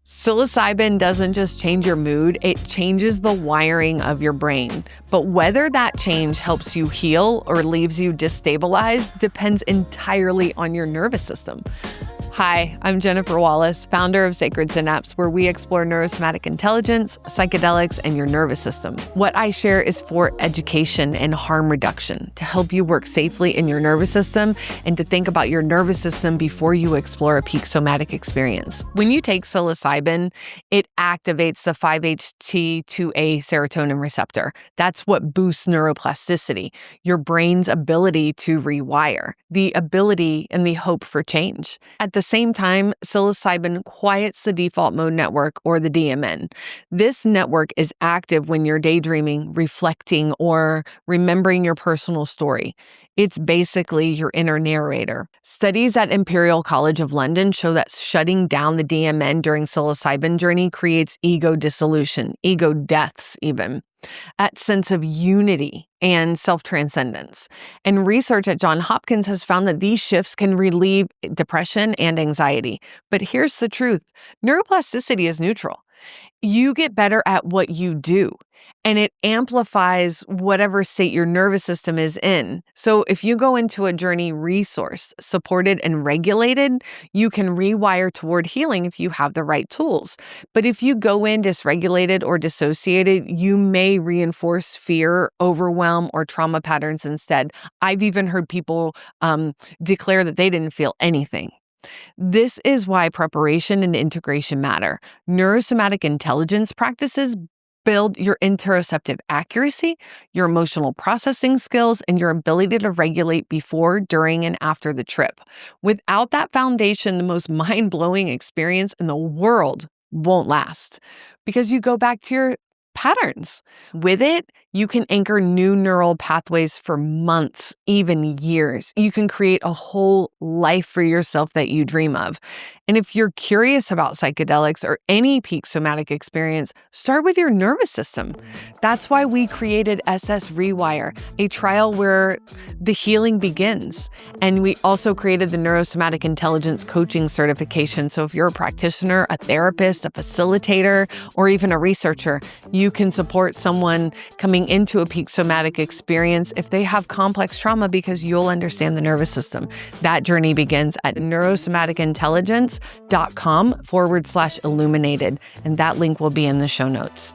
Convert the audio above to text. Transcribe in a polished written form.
Psilocybin doesn't just change your mood, it changes the wiring of your brain. But whether that change helps you heal or leaves you destabilized depends entirely on your nervous system. Hi, I'm Jennifer Wallace, founder of Sacred Synapse, where we explore neurosomatic intelligence, psychedelics, and your nervous system. What I share is for education and harm reduction, to help you work safely in your nervous system and to think about your nervous system before you explore a peak somatic experience. When you take psilocybin, it activates the 5-HT2A serotonin receptor. That's what boosts neuroplasticity, your brain's ability to rewire, the ability and the hope for change. At the same time, psilocybin quiets the default mode network, or the DMN. This network is active when you're daydreaming, reflecting, or remembering your personal story. It's basically your inner narrator. Studies at Imperial College of London show that shutting down the DMN during psilocybin journey creates ego dissolution, ego deaths even, that sense of unity and self-transcendence. And research at Johns Hopkins has found that these shifts can relieve depression and anxiety. But here's the truth. Neuroplasticity is neutral. You get better at what you do, and it amplifies whatever state your nervous system is in. So if you go into a journey resourced, supported, and regulated, you can rewire toward healing if you have the right tools. But if you go in dysregulated or dissociated, you may reinforce fear, overwhelm, or trauma patterns instead. I've even heard people declare that they didn't feel anything. This is why preparation and integration matter. Neurosomatic intelligence practices build your interoceptive accuracy, your emotional processing skills, and your ability to regulate before, during, and after the trip. Without that foundation, the most mind-blowing experience in the world won't last because you go back to your patterns. With it, you can anchor new neural pathways for months, even years. You can create a whole life for yourself that you dream of. And if you're curious about psychedelics or any peak somatic experience, start with your nervous system. That's why we created SS Rewire, a trial where the healing begins. And we also created the Neurosomatic Intelligence Coaching Certification. So if you're a practitioner, a therapist, a facilitator, or even a researcher, you can support someone coming into a peak somatic experience if they have complex trauma, because you'll understand the nervous system. That journey begins at neurosomaticintelligence.com/illuminated. And that link will be in the show notes.